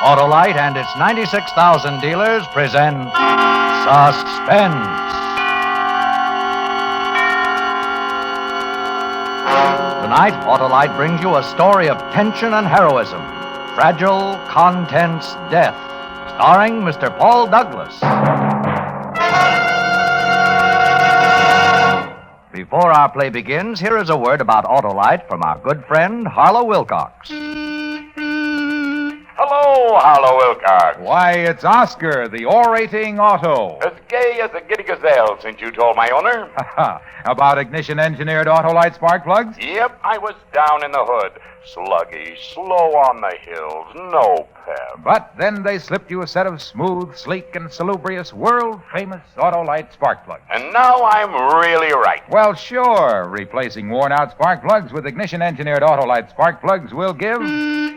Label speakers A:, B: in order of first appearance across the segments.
A: Auto-Lite and its 96,000 dealers present Suspense. Tonight, Auto-Lite brings you a story of tension and heroism. Fragile Contents Death, starring Mr. Paul Douglas. Before our play begins, here is a word about Auto-Lite from our good friend, Harlow Wilcox.
B: Hello, Harlow Wilcox.
C: Why, it's Oscar, the orating auto.
B: As gay as a giddy gazelle since you told my owner.
C: About ignition-engineered Auto-Lite spark plugs?
B: Yep, I was down in the hood. Sluggy, slow on the hills, no pep.
C: But then they slipped you a set of smooth, sleek, and salubrious, world-famous Auto-Lite spark plugs.
B: And now I'm really right.
C: Well, sure. Replacing worn-out spark plugs with ignition-engineered Auto-Lite spark plugs will give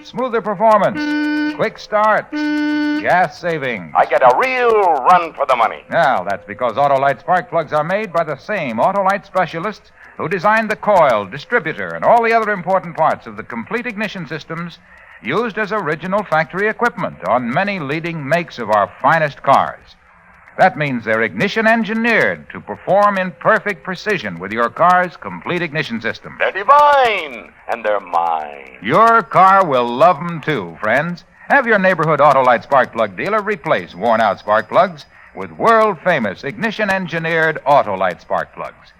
C: smoother performance, quick start, gas savings.
B: I get a real run for the money.
C: Now, that's because Auto-Lite spark plugs are made by the same Auto-Lite specialists who designed the coil, distributor, and all the other important parts of the complete ignition systems used as original factory equipment on many leading makes of our finest cars. That means they're ignition engineered to perform in perfect precision with your car's complete ignition system.
B: They're divine, and they're mine.
C: Your car will love them too, friends. Have your neighborhood Auto-Lite spark plug dealer replace worn-out spark plugs with world-famous ignition-engineered Auto-Lite spark plugs.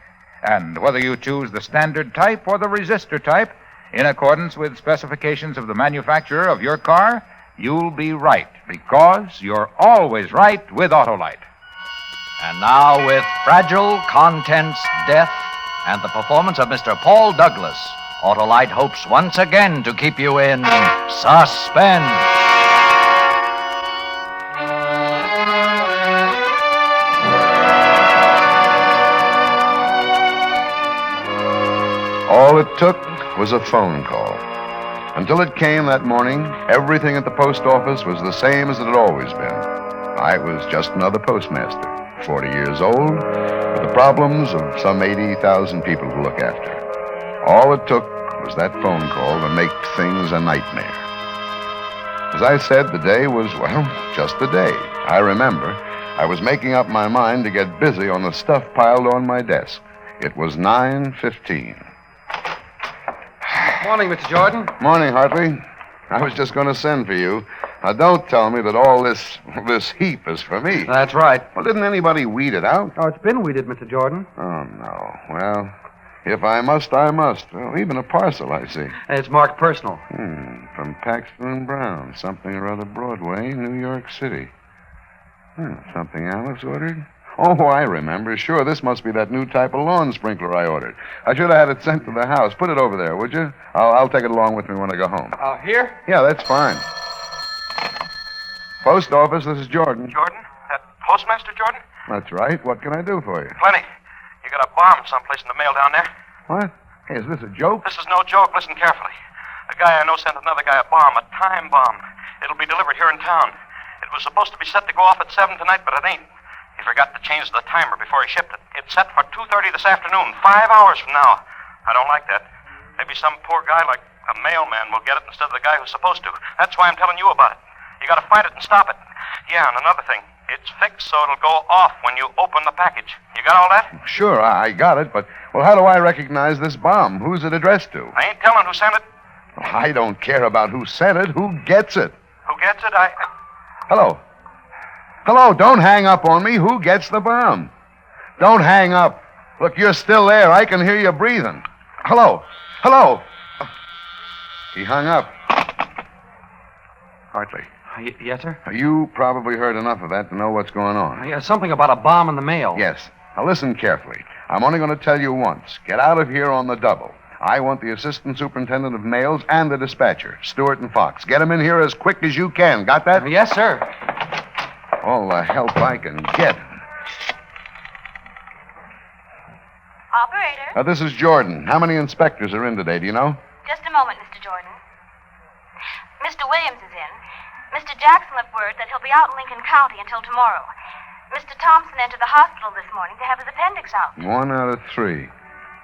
C: And whether you choose the standard type or the resistor type, in accordance with specifications of the manufacturer of your car, you'll be right, because you're always right with Auto-Lite.
A: And now, with Fragile Contents Death and the performance of Mr. Paul Douglas, Auto-Lite hopes once again to keep you in suspense.
D: All it took was a phone call. Until it came that morning, everything at the post office was the same as it had always been. I was just another postmaster, 40 years old, with the problems of some 80,000 people to look after. All it took was that phone call to make things a nightmare. As I said, the day was, well, just the day. I remember I was making up my mind to get busy on the stuff piled on my desk. It was 9:15.
E: Morning, Mr. Jordan.
D: Morning, Hartley. I was just going to send for you. Now, don't tell me that all this heap is for me.
E: That's right.
D: Well, didn't anybody weed it out?
E: Oh, it's been weeded, Mr. Jordan.
D: Oh, no. Well, if I must, I must. Well, even a parcel, I see.
E: It's marked personal.
D: From Paxton and Brown. Something or other Broadway, New York City. Something Alice ordered? Oh, I remember. Sure, this must be that new type of lawn sprinkler I ordered. I should have had it sent to the house. Put it over there, would you? I'll take it along with me when I go home.
E: Here?
D: Yeah, that's fine. Post office, this is Jordan.
F: Jordan? That postmaster, Jordan?
D: That's right. What can I do for you?
F: Plenty. You got a bomb someplace in the mail down there.
D: What? Hey, is this a joke?
F: This is no joke. Listen carefully. A guy I know sent another guy a bomb, a time bomb. It'll be delivered here in town. It was supposed to be set to go off at 7 tonight, but it ain't. He forgot to change the timer before he shipped it. It's set for 2:30 this afternoon, 5 hours from now. I don't like that. Maybe some poor guy like a mailman will get it instead of the guy who's supposed to. That's why I'm telling you about it. You gotta find it and stop it. Yeah, and another thing. It's fixed so it'll go off when you open the package. You got all that?
D: Sure, I got it, but, well, how do I recognize this bomb? Who's it addressed to?
F: I ain't telling who sent it.
D: Well, I don't care about who sent it. Who gets it?
F: Who gets it?
D: Hello. Hello, don't hang up on me. Who gets the bomb? Don't hang up. Look, you're still there. I can hear you breathing. Hello. Hello. He hung up. Hartley.
E: Yes, sir?
D: You probably heard enough of that to know what's going on.
E: Yeah, something about a bomb in the mail.
D: Yes. Now listen carefully. I'm only going to tell you once. Get out of here on the double. I want the assistant superintendent of mails and the dispatcher, Stewart and Fox. Get them in here as quick as you can. Got that?
E: Yes, sir.
D: All the help I can get.
G: Operator?
D: This is Jordan. How many inspectors are in today, do you know?
G: Just a moment, Mr. Jordan. Mr. Williams is in. Mr. Jackson left word that he'll be out in Lincoln County until tomorrow. Mr. Thompson entered the hospital this morning to have his appendix out.
D: 1 out of 3.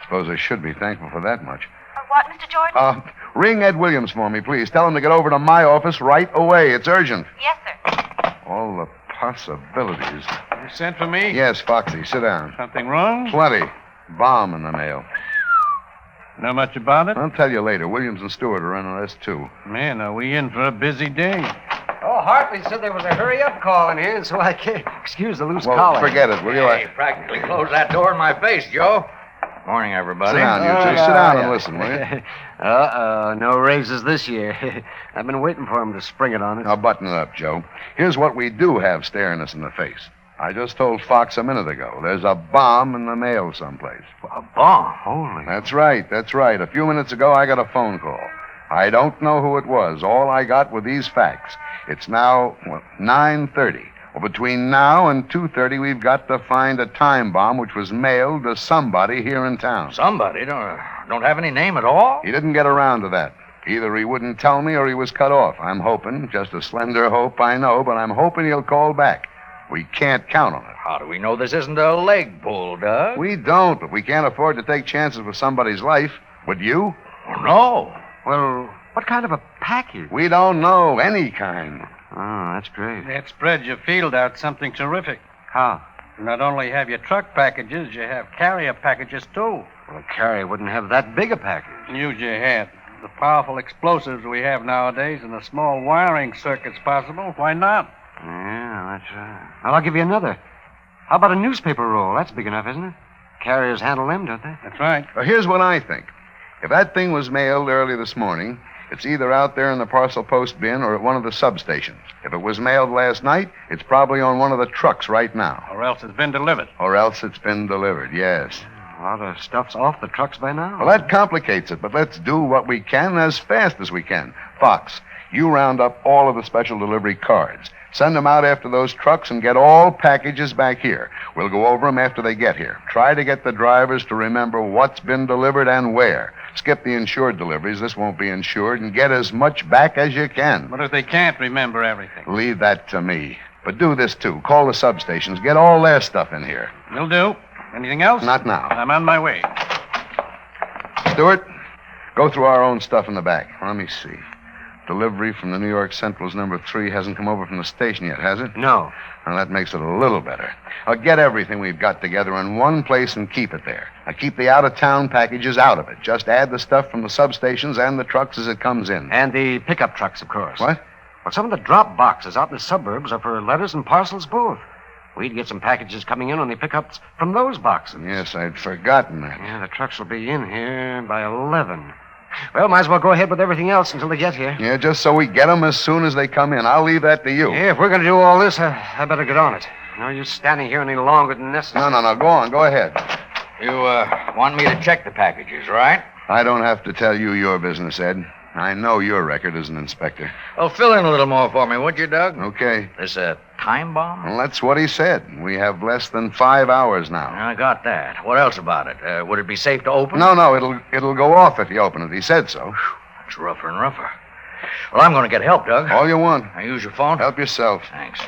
D: Suppose I should be thankful for that much.
G: What, Mr. Jordan?
D: Ring Ed Williams for me, please. Tell him to get over to my office right away. It's urgent.
G: Yes, sir.
D: All the possibilities.
H: You sent for me?
D: Yes, Foxy, sit down.
H: Something wrong?
D: Plenty. Bomb in the mail.
H: Know much about it?
D: I'll tell you later. Williams and Stewart are in on this, too.
H: Man, are we in for a busy day?
E: Oh, Hartley said there was a hurry-up call in here, so I can't excuse the loose
D: Well,
E: collar.
D: forget it, will you?
A: Hey, practically closed that door in my face, Joe. Morning, everybody.
D: Sit down, you two. Sit down and listen, will you?
E: No raises this year. I've been waiting for him to spring it on us.
D: Now, button it up, Joe. Here's what we do have staring us in the face. I just told Fox a minute ago. There's a bomb in the mail someplace.
A: A bomb?
E: Holy.
D: That's right. A few minutes ago, I got a phone call. I don't know who it was. All I got were these facts. It's now, 9:30. Well, between now and 2:30, we've got to find a time bomb which was mailed to somebody here in town.
A: Somebody? Don't have any name at all?
D: He didn't get around to that. Either he wouldn't tell me or he was cut off. I'm hoping, just a slender hope, I know, but I'm hoping he'll call back. We can't count on it.
A: How do we know this isn't a leg pull, Doug?
D: We don't, but we can't afford to take chances with somebody's life. Would you?
A: Oh, no.
E: Well, what kind of a package?
D: We don't know any kind.
E: Oh, that's great.
H: That spreads your field out something terrific.
E: How?
H: You not only have your truck packages, you have carrier packages, too.
E: Well, a carrier wouldn't have that big a package.
H: Use your head. The powerful explosives we have nowadays and the small wiring circuits possible, why not?
E: Yeah, that's right. Well, I'll give you another. How about a newspaper roll? That's big enough, isn't it? Carriers handle them, don't they?
H: That's right.
D: Well, here's what I think. If that thing was mailed early this morning, it's either out there in the parcel post bin or at one of the substations. If it was mailed last night, it's probably on one of the trucks right now.
H: Or else it's been delivered.
D: Or else it's been delivered, yes.
E: A lot of stuff's off the trucks by now.
D: Well, that complicates it, but let's do what we can as fast as we can. Fox, you round up all of the special delivery cards. Send them out after those trucks and get all packages back here. We'll go over them after they get here. Try to get the drivers to remember what's been delivered and where. Skip the insured deliveries. This won't be insured. And get as much back as you can.
H: But if they can't remember everything?
D: Leave that to me. But do this, too. Call the substations. Get all their stuff in here.
H: Will do. Anything else?
D: Not now.
H: I'm on my way.
D: Stewart, go through our own stuff in the back. Let me see. Delivery from the New York Central's number 3 hasn't come over from the station yet, has it?
E: No.
D: Well, that makes it a little better. I'll get everything we've got together in one place and keep it there. Now, keep the out-of-town packages out of it. Just add the stuff from the substations and the trucks as it comes in.
E: And the pickup trucks, of course.
D: What?
E: Well, some of the drop boxes out in the suburbs are for letters and parcels both. We'd get some packages coming in on the pickups from those boxes.
D: Yes, I'd forgotten that.
E: Yeah, the trucks will be in here by 11. Well, might as well go ahead with everything else until they get here.
D: Yeah, just so we get them as soon as they come in. I'll leave that to you.
E: Yeah, if we're going to do all this, I better get on it. No use standing here any longer than necessary.
D: No. Go on. Go ahead.
A: You want me to check the packages, right?
D: I don't have to tell you your business, Ed. I know your record as an inspector.
A: Well, fill in a little more for me, would you, Doug?
D: Okay.
A: This a time bomb?
D: Well, that's what he said. We have less than 5 hours now.
A: I got that. What else about it? Would it be safe to open?
D: No, it'll go off if you open it. He said so.
A: It's rougher and rougher. Well, I'm going to get help, Doug.
D: All you want.
A: I use your phone?
D: Help yourself.
A: Thanks.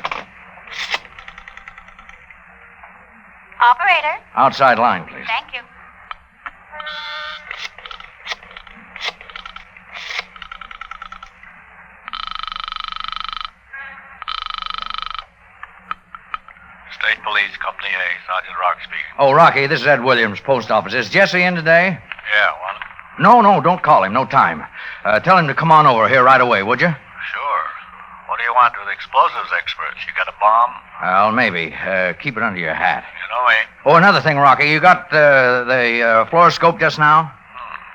G: Operator?
A: Outside line, please.
G: Thank you.
F: State Police, Company A, Sergeant Rock speaking.
A: Oh, Rocky, this is Ed Williams, post office. Is Jesse in today?
F: Yeah, one.
A: No, don't call him. No time. Tell him to come on over here right away, would you?
F: Sure. What do you want with explosives experts? You got a bomb?
A: Well, maybe. Keep it under your hat.
F: You know me.
A: Oh, another thing, Rocky. You got the fluoroscope just now?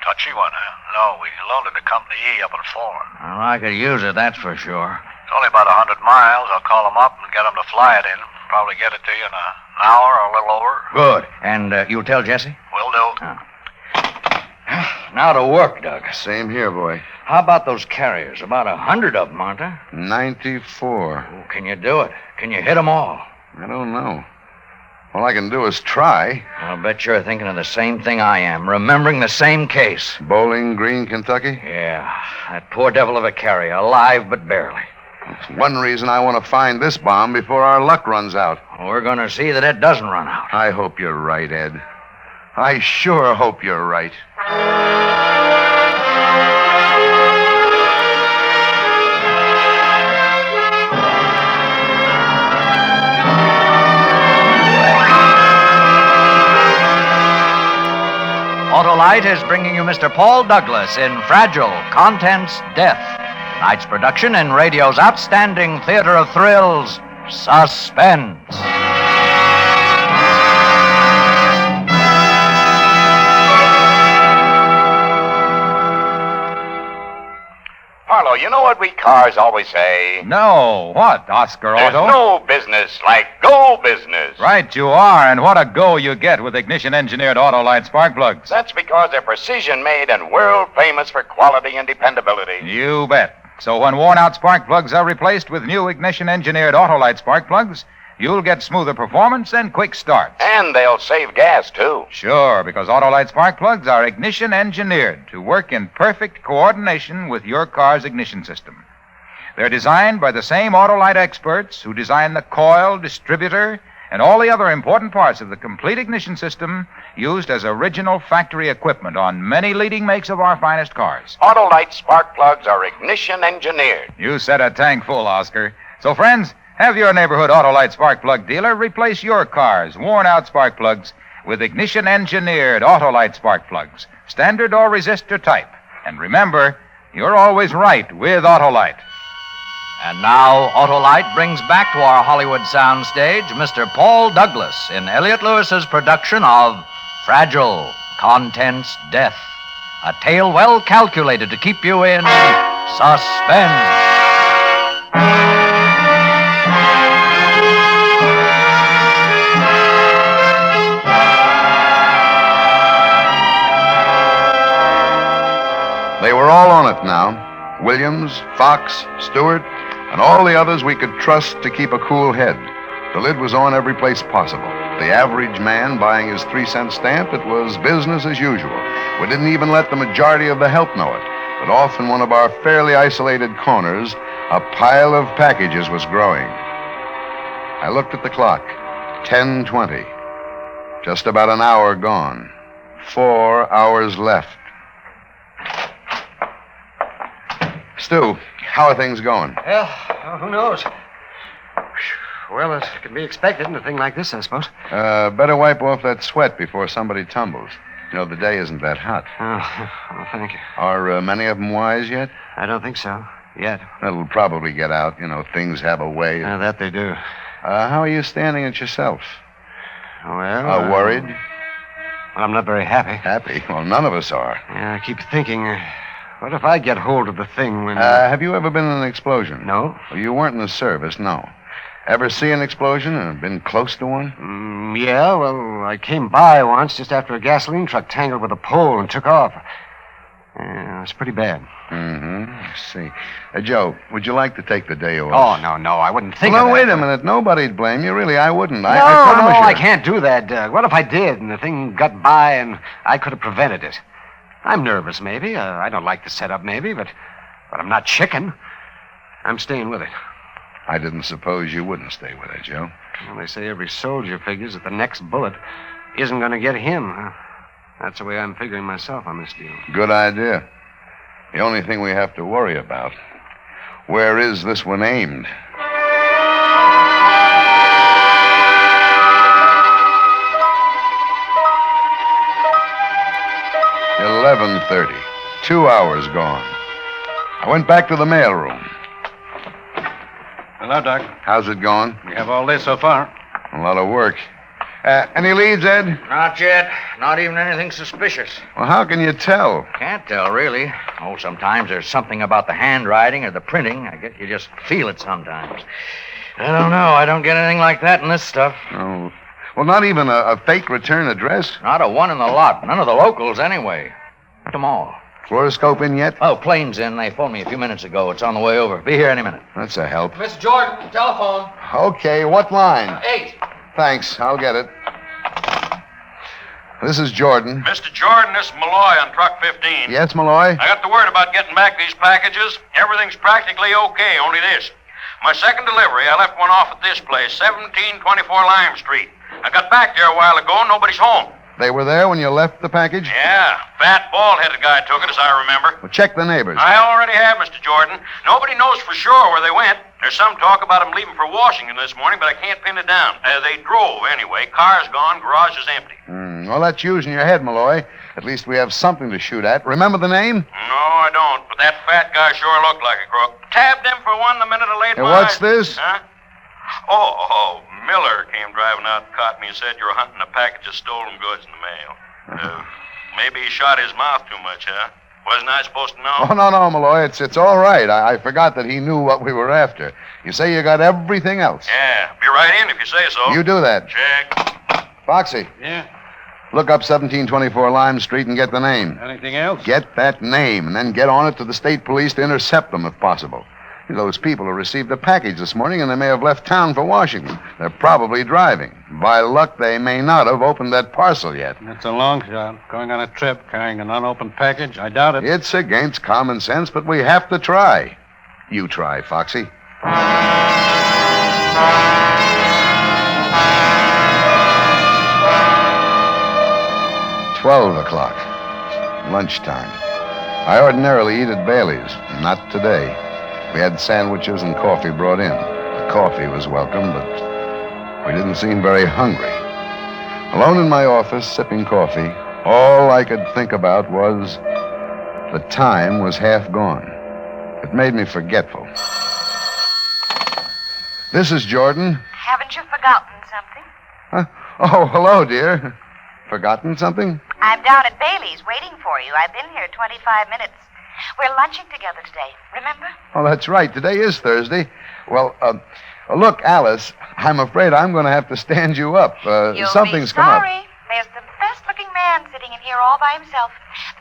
F: Touchy one, huh? No, we loaned it to Company E up in Fulham.
A: Well, I could use it, that's for sure.
F: It's only about 100 miles. I'll call them up and get them to fly it in. Probably get it to you in an hour or a little over.
A: Good. And you'll tell Jesse?
F: Will do.
A: Now to work, Doug.
D: Same here, boy.
A: How about those carriers? About 100 of them, aren't there?
D: 94.
A: Oh, can you do it? Can you hit them all?
D: I don't know. All I can do is try.
A: I'll bet you're thinking of the same thing I am, remembering the same case.
D: Bowling Green, Kentucky?
A: Yeah, that poor devil of a carrier, alive but barely.
D: That's one reason I want to find this bomb before our luck runs out.
A: We're going to see that it doesn't run out.
D: I hope you're right, Ed. I sure hope you're right.
A: Auto-Lite is bringing you Mr. Paul Douglas in Fragile, Contents, Death. Tonight's production in radio's outstanding theater of thrills, Suspense.
B: Harlow, you know what we cars always say?
C: No, what, Oscar
B: There's
C: Otto?
B: no business like go business.
C: Right you are, and what a go you get with ignition-engineered Auto-Lite spark plugs.
B: That's because they're precision-made and world-famous for quality and dependability.
C: You bet. So when worn-out spark plugs are replaced with new ignition-engineered Auto-Lite spark plugs, you'll get smoother performance and quick starts.
B: And they'll save gas, too.
C: Sure, because Auto-Lite spark plugs are ignition-engineered to work in perfect coordination with your car's ignition system. They're designed by the same Auto-Lite experts who design the coil, distributor, and all the other important parts of the complete ignition system used as original factory equipment on many leading makes of our finest cars.
B: Auto-Lite spark plugs are ignition-engineered.
C: You said a tank full, Oscar. So, friends, have your neighborhood Auto-Lite spark plug dealer replace your car's worn-out spark plugs with ignition-engineered Auto-Lite spark plugs, standard or resistor type. And remember, you're always right with Auto-Lite.
A: And now, Auto-Lite brings back to our Hollywood soundstage Mr. Paul Douglas in Elliot Lewis's production of Fragile, Contents, Death. A tale well calculated to keep you in suspense.
D: They were all on it now. Williams, Fox, Stewart, and all the others we could trust to keep a cool head. The lid was on every place possible. The average man buying his 3-cent stamp, it was business as usual. We didn't even let the majority of the help know it. But off in one of our fairly isolated corners, a pile of packages was growing. I looked at the clock. 10:20. Just about an hour gone. 4 hours left. Stu, how are things going?
E: Well, who knows? Well, it can be expected in a thing like this, I suppose.
D: Better wipe off that sweat before somebody tumbles. You know, the day isn't that hot.
E: Oh, thank you.
D: Are many of them wise yet?
E: I don't think so. Yet.
D: It'll probably get out. You know, things have a way.
E: That they do.
D: How are you standing it yourself?
E: Well...
D: Worried?
E: Well, I'm not very happy.
D: Happy? Well, none of us are.
E: Yeah, I keep thinking, what if I get hold of the thing when...
D: Have you ever been in an explosion?
E: No.
D: Well, you weren't in the service, no. Ever see an explosion and been close to one?
E: Yeah, well, I came by once just after a gasoline truck tangled with a pole and took off. It was pretty bad.
D: Mm-hmm. I see. Joe, would you like to take the day off?
E: Oh, no, I wouldn't think of
D: No,
E: that.
D: wait a minute. Nobody'd blame you. Really, I wouldn't.
E: No,
D: I promise you.
E: I can't do that, Doug. What if I did and the thing got by and I could have prevented it? I'm nervous, maybe. I don't like the setup, maybe, but I'm not chicken. I'm staying with it.
D: I didn't suppose you wouldn't stay with it, Joe.
E: Well, they say every soldier figures that the next bullet isn't going to get him. That's the way I'm figuring myself on this deal.
D: Good idea. The only thing we have to worry about, where is this one aimed? $11:30. 2 hours gone. I went back to the mailroom.
H: Hello, Doc.
D: How's it going?
H: We have all this so far.
D: A lot of work. Any leads, Ed?
A: Not yet. Not even anything suspicious.
D: Well, how can you tell?
A: Can't tell, really. Oh, sometimes there's something about the handwriting or the printing. I guess you just feel it sometimes. I don't know. I don't get anything like that in this stuff.
D: Oh. Well, not even a fake return address?
A: Not a one in the lot. None of the locals, anyway. Put them all.
D: Fluoroscope in yet?
A: Oh, plane's in. They phoned me a few minutes ago. It's on the way over. Be here any minute.
D: That's a help.
I: Miss Jordan, telephone.
D: Okay, what line?
I: 8.
D: Thanks, I'll get it. This is Jordan.
F: Mr. Jordan, this is Malloy on truck 15.
D: Yes, Malloy?
F: I got the word about getting back these packages. Everything's practically okay, only this. My second delivery, I left one off at this place, 1724 Lime Street. I got back there a while ago and nobody's home.
D: They were there when you left the package?
F: Yeah, fat, bald-headed guy took it, as I remember.
D: Well, check the neighbors.
F: I already have, Mr. Jordan. Nobody knows for sure where they went. There's some talk about them leaving for Washington this morning, but I can't pin it down. They drove, anyway. Car's gone, garage is empty.
D: Well, that's using your head, Malloy. At least we have something to shoot at. Remember the name?
F: No, I don't. But that fat guy sure looked like a crook. Tabbed him for one the minute I laid
D: Hey,
F: my
D: what's
F: eyes.
D: this?
F: Huh? Oh, Miller came driving out and caught me and said you were hunting a package of stolen goods in the mail. Maybe he shot his mouth too much, huh? Wasn't I supposed to know?
D: Oh, no, Malloy. It's all right. I forgot that he knew what we were after. You say you got everything else.
F: Yeah, be right in if you say so.
D: You do that.
F: Check.
D: Foxy,
H: Yeah?
D: look up 1724 Lime Street and get the name.
H: Anything else?
D: Get that name, and then get on it to the state police to intercept them if possible. Those people who received a package this morning, and they may have left town for Washington. They're probably driving. By luck, they may not have opened that parcel yet.
H: That's a long shot. Going on a trip, carrying an unopened package? I doubt it.
D: It's against common sense, but we have to try. You try, Foxy. 12 o'clock. Lunchtime. I ordinarily eat at Bailey's. Not today. We had sandwiches and coffee brought in. The coffee was welcome, but we didn't seem very hungry. Alone in my office, sipping coffee, all I could think about was the time was half gone. It made me forgetful. This is Jordan.
G: Haven't you forgotten something?
D: Huh? Oh, hello, dear. Forgotten something?
G: I'm down at Bailey's waiting for you. I've been here 25 minutes. We're lunching together today, remember?
D: Oh, that's right. Today is Thursday. Well, look, Alice, I'm afraid I'm going to have to stand you up. Something's come up.
G: Sorry. There's the best-looking man sitting in here all by himself.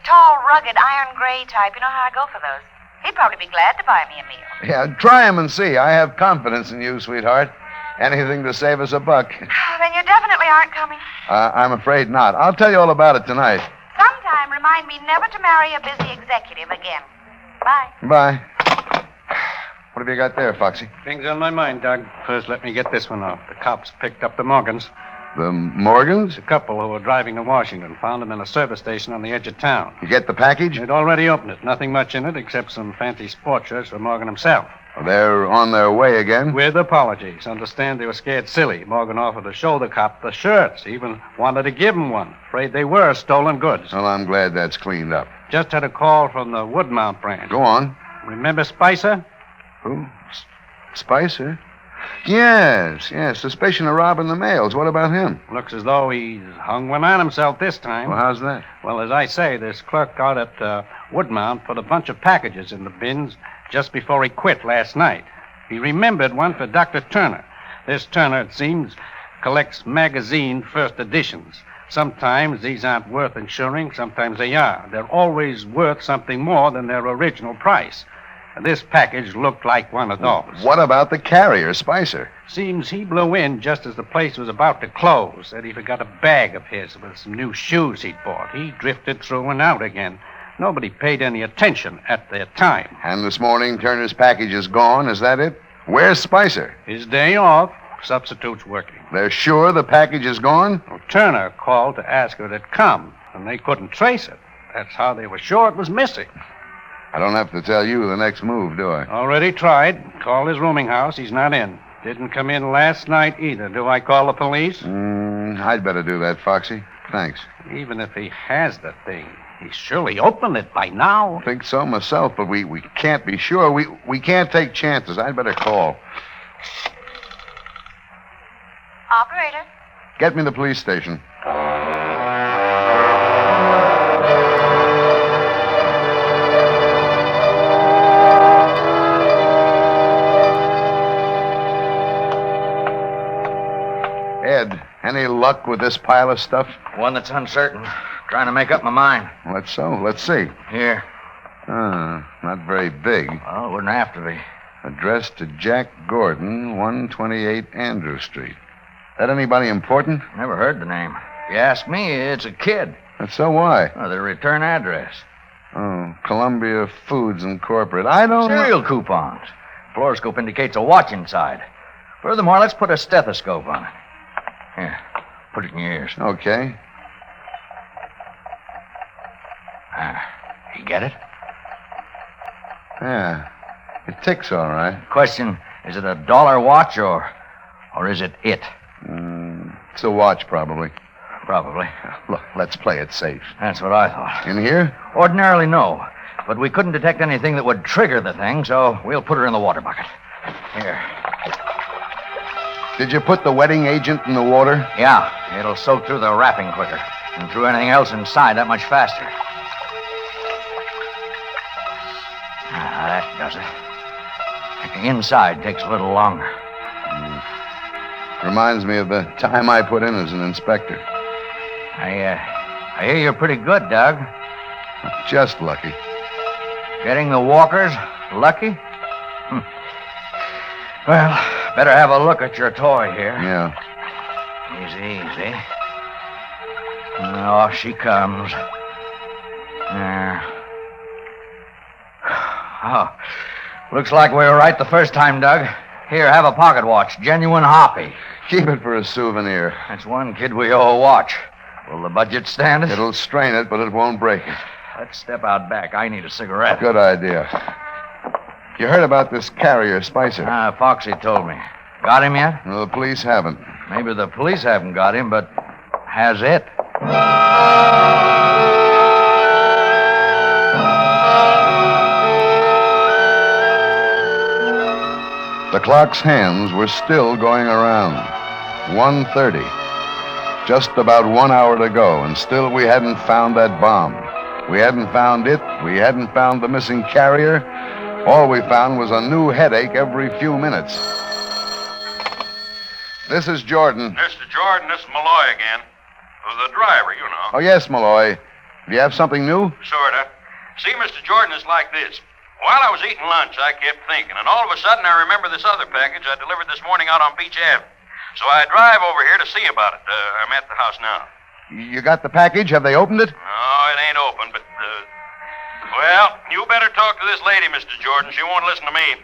G: The tall, rugged, iron gray type. You know how I go for those. He'd probably be glad to buy me a meal.
D: Yeah, try him and see. I have confidence in you, sweetheart. Anything to save us a buck.
G: Then you definitely aren't coming.
D: I'm afraid not. I'll tell you all about it tonight.
G: Sometime remind me never to marry a busy executive again. Bye.
D: Bye. What have you got there, Foxy?
H: Things on my mind, Doug. First, let me get this one off. The cops picked up the Morgans.
D: The Morgans?
H: The couple who were driving to Washington found them in a service station on the edge of town.
D: You get the package?
H: They'd already opened it. Nothing much in it except some fancy sport shirts for Morgan himself.
D: They're on their way again?
H: With apologies. Understand they were scared silly. Morgan offered to show the cop the shirts. Even wanted to give him one. Afraid they were stolen goods.
D: Well, I'm glad that's cleaned up.
H: Just had a call from the Woodmount branch.
D: Go on.
H: Remember Spicer?
D: Who? Spicer? Yes. Suspicion of robbing the mails. What about him?
H: Looks as though he's hung one on himself this time.
D: Well, how's that?
H: Well, as I say, this clerk out at Woodmount put a bunch of packages in the bins just before he quit last night. He remembered one for Dr. Turner. This Turner, it seems, collects magazine first editions. Sometimes these aren't worth insuring, sometimes they are. They're always worth something more than their original price. This package looked like one of those.
D: What about the carrier, Spicer?
H: Seems he blew in just as the place was about to close. Said he forgot a bag of his with some new shoes he'd bought. He drifted through and out again. Nobody paid any attention at the time.
D: And this morning, Turner's package is gone. Is that it? Where's Spicer?
H: His day off. Substitute's working.
D: They're sure the package is gone?
H: Well, Turner called to ask if it had come, and they couldn't trace it. That's how they were sure it was missing.
D: I don't have to tell you the next move, do I?
H: Already tried. Called his rooming house. He's not in. Didn't come in last night either. Do I call the police?
D: I'd better do that, Foxy. Thanks.
H: Even if he has the thing, he's surely opened it by now.
D: Think so myself, but we can't be sure. We can't take chances. I'd better call.
G: Operator.
D: Get me the police station. Ed, any luck with this pile of stuff?
A: One that's uncertain. Trying to make up my mind.
D: Let's see.
A: Here.
D: Not very big.
A: Well, it wouldn't have to be.
D: Addressed to Jack Gordon, 128 Andrew Street. That anybody important?
A: Never heard the name. If you ask me, it's a kid.
D: That's so why?
A: Oh, the return address.
D: Oh, Columbia Foods Incorporated. I don't know.
A: Cereal coupons. Fluoroscope indicates a watch inside. Furthermore, let's put a stethoscope on it. Here, put it in your ears.
D: Okay.
A: You get it?
D: Yeah. It ticks all right.
A: Question, is it a dollar watch or is it it?
D: It's a watch, probably.
A: Probably.
D: Look, let's play it safe.
A: That's what I thought.
D: In here?
A: Ordinarily, no. But we couldn't detect anything that would trigger the thing, so we'll put her in the water bucket. Here.
D: Did you put the wetting agent in the water?
A: Yeah, it'll soak through the wrapping quicker. And through anything else inside that much faster. That does it. Inside takes a little longer.
D: Reminds me of the time I put in as an inspector.
A: I hear you're pretty good, Doug.
D: Just lucky.
A: Getting the walkers lucky? Well, better have a look at your toy here.
D: Yeah.
A: Easy. Off she comes. There. Oh, looks like we were right the first time, Doug. Here, have a pocket watch. Genuine Hoppy.
D: Keep it for a souvenir.
A: That's one kid we owe a watch. Will the budget stand it?
D: It'll strain it, but it won't break it.
A: Let's step out back. I need a cigarette.
D: Good idea. You heard about this carrier, Spicer?
A: Foxy told me. Got him yet?
D: No, the police haven't.
A: Maybe the police haven't got him, but has it?
D: The clock's hands were still going around. 1:30. Just about 1 hour to go, and still we hadn't found that bomb. We hadn't found it. We hadn't found the missing carrier. All we found was a new headache every few minutes. This is Jordan.
F: Mr. Jordan, this is Malloy again. The driver, you know.
D: Oh, yes, Malloy. Do you have something new?
F: Sorta. See, Mr. Jordan, it's like this. While I was eating lunch, I kept thinking, and all of a sudden I remember this other package I delivered this morning out on Beach Avenue. So I drive over here to see about it. I'm at the house now.
D: You got the package? Have they opened it?
F: Oh, it ain't open, but, well, you better talk to this lady, Mr. Jordan. She won't listen to me.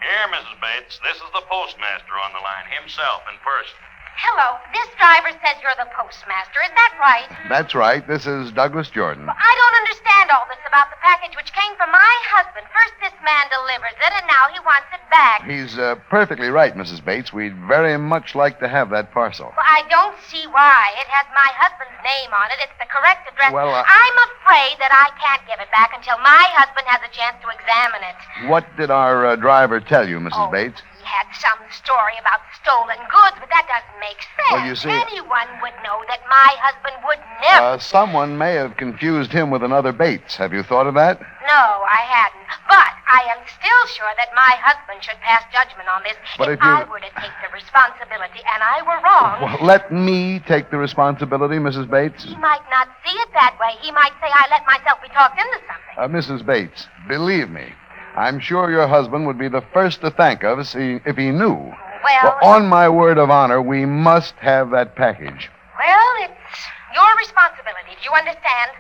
F: Here, Mrs. Bates, this is the postmaster on the line, himself in person.
I: Hello. This driver says you're the postmaster. Is that right?
D: That's right. This is Douglas Jordan.
I: Well, I don't understand all this about the package which came from my husband. First this man delivers it, and now he wants it back.
D: He's perfectly right, Mrs. Bates. We'd very much like to have that parcel.
I: Well, I don't see why. It has my husband's name on it. It's the correct address.
D: Well,
I: I'm afraid that I can't give it back until my husband has a chance to examine it.
D: What did our driver tell you, Mrs. Bates?
I: He had some story about stolen goods, but that doesn't make sense.
D: Well, you see-
I: Anyone would know that my husband would never...
D: Someone may have confused him with another Bates. Have you thought of that?
I: No, I hadn't. But I am still sure that my husband should pass judgment on this.
D: But if you-
I: I were to take the responsibility and I were wrong,
D: Well, let me take the responsibility, Mrs. Bates.
I: he might not see it that way. He might say I let myself be talked into something.
D: Mrs. Bates, believe me, I'm sure your husband would be the first to thank us if he knew.
I: Well,
D: on my word of honor, we must have that package.
I: well, it's your responsibility. Do you understand?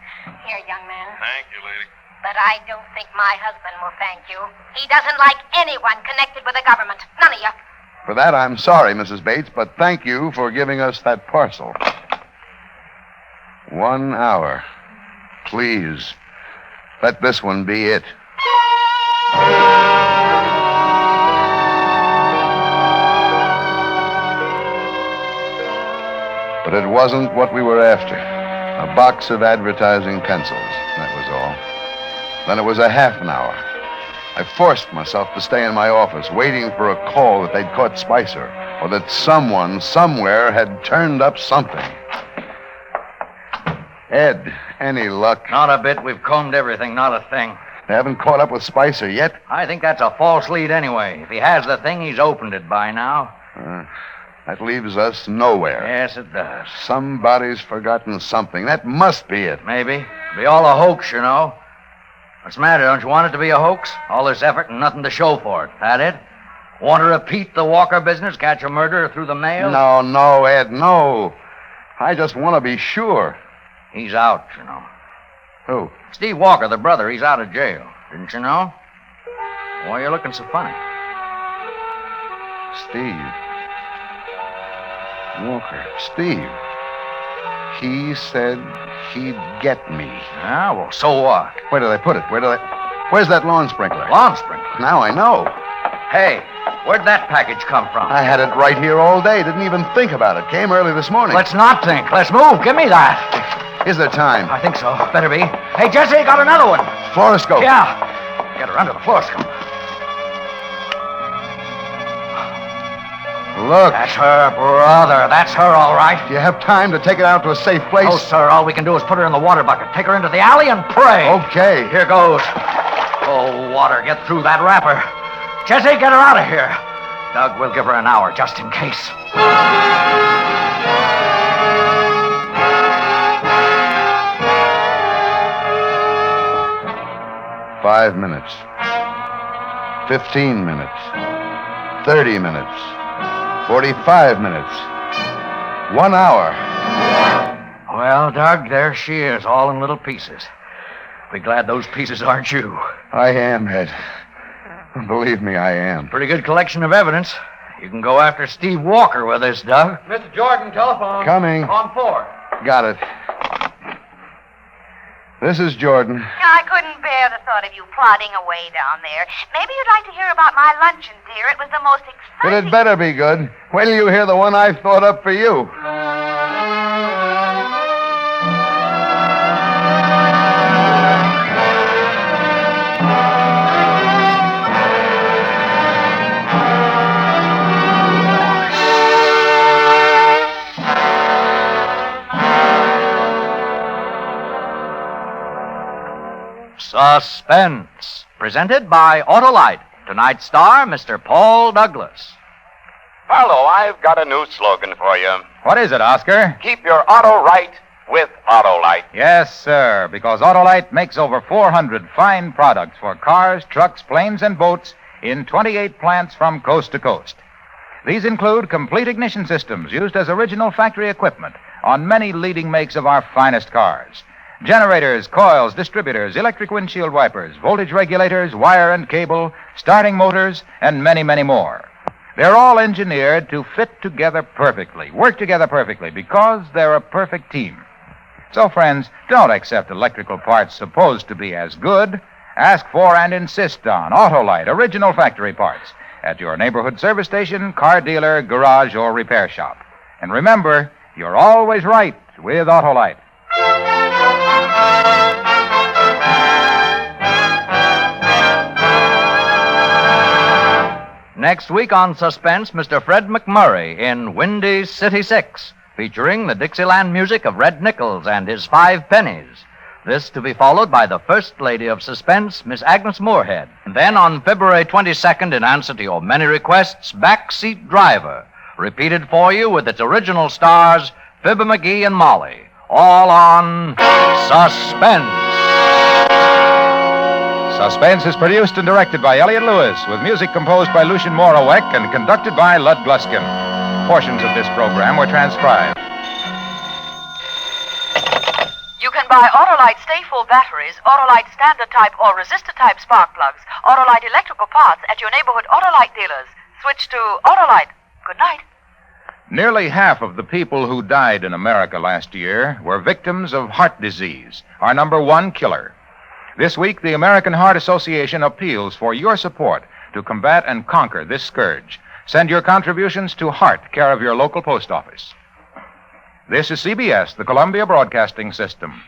I: Here, young man.
F: Thank you, lady.
I: But I don't think my husband will thank you. He doesn't like anyone connected with the government. None of you.
D: For that, I'm sorry, Mrs. Bates, but thank you for giving us that parcel. 1 hour. Please, let this one be it. But it wasn't what we were after. A box of advertising pencils, that was all. Then it was a half an hour. I forced myself to stay in my office, waiting for a call that they'd caught Spicer, or that someone, somewhere, had turned up something. Ed, any luck?
A: Not a bit. We've combed everything, not a thing.
D: They haven't caught up with Spicer yet?
A: I think that's a false lead anyway. If he has the thing, he's opened it by now.
D: That leaves us nowhere.
A: Yes, it does.
D: Somebody's forgotten something. That must be it.
A: Maybe. It'll be all a hoax, you know. What's the matter? Don't you want it to be a hoax? All this effort and nothing to show for it. That it? Want to repeat the Walker business? Catch a murderer through the mail?
D: No, Ed, no. I just want to be sure.
A: He's out, you know.
D: Who?
A: Steve Walker, the brother, he's out of jail. Didn't you know? Why are you looking so funny?
D: Steve. Walker. Steve. He said he'd get me.
A: Ah, well, so what?
D: Where do they put it? Where's that lawn sprinkler?
A: Lawn sprinkler.
D: Now I know.
A: Hey, Where'd that package come from?
D: I had it right here all day. Didn't even think about it. Came early this morning.
A: Let's not think. Let's move. Give me that.
D: Is there time?
A: I think so. Better be. Hey, Jesse, got another one.
D: Fluoroscope.
A: Yeah. Get her under the fluoroscope.
D: Look.
A: That's her, brother. That's her, all right.
D: Do you have time to take it out to a safe place?
A: Oh, sir, all we can do is put her in the water bucket, take her into the alley, and pray.
D: Okay.
A: Here goes. Oh, water, get through that wrapper. Jesse, get her out of here. Doug, we'll give her an hour just in case.
D: 5 minutes. 15 minutes. 30 minutes. 45 minutes. 1 hour.
A: Well, Doug, there she is, all in little pieces. Be glad those pieces aren't you.
D: I am, Ed. Believe me, I am.
A: Pretty good collection of evidence. You can go after Steve Walker with this, Doug.
H: Mr. Jordan, telephone.
D: Coming.
H: On 4.
D: Got it. This is Jordan.
I: I couldn't bear the thought of you plodding away down there. Maybe you'd like to hear about my luncheon, dear. It was the most
D: But
I: exciting...
D: it better be good. Wait till you hear the one I've thought up for you.
A: Suspense, presented by Auto-Lite. Tonight's star, Mr. Paul Douglas.
B: Hello, I've got a new slogan for you.
C: What is it, Oscar?
B: Keep your auto right with Auto-Lite.
C: Yes, sir, because Auto-Lite makes over 400 fine products for cars, trucks, planes, and boats in 28 plants from coast to coast. These include complete ignition systems used as original factory equipment on many leading makes of our finest cars. Generators, coils, distributors, electric windshield wipers, voltage regulators, wire and cable, starting motors, and many, many more. They're all engineered to fit together perfectly, work together perfectly, because they're a perfect team. So, friends, don't accept electrical parts supposed to be as good. Ask for and insist on Auto-Lite original factory parts at your neighborhood service station, car dealer, garage, or repair shop. And remember, you're always right with Auto-Lite.
A: Next week on Suspense, Mr. Fred McMurray in Windy City 6, featuring the Dixieland music of Red Nichols and his 5 pennies. This to be followed by the First Lady of Suspense, Miss Agnes Moorehead. And then on February 22nd, in answer to your many requests, Backseat Driver, repeated for you with its original stars, Fibber McGee and Molly, all on Suspense.
C: Suspense is produced and directed by Elliott Lewis, with music composed by Lucien Morawek and conducted by Lud Gluskin. Portions of this program were transcribed.
J: You can buy Auto-Lite Stay-Full batteries, Auto-Lite Standard Type or Resistor Type spark plugs, Auto-Lite electrical parts at your neighborhood Auto-Lite dealers. Switch to Auto-Lite. Good night.
C: Nearly half of the people who died in America last year were victims of heart disease, our number one killer. This week, the American Heart Association appeals for your support to combat and conquer this scourge. Send your contributions to Heart, care of your local post office. This is CBS, the Columbia Broadcasting System.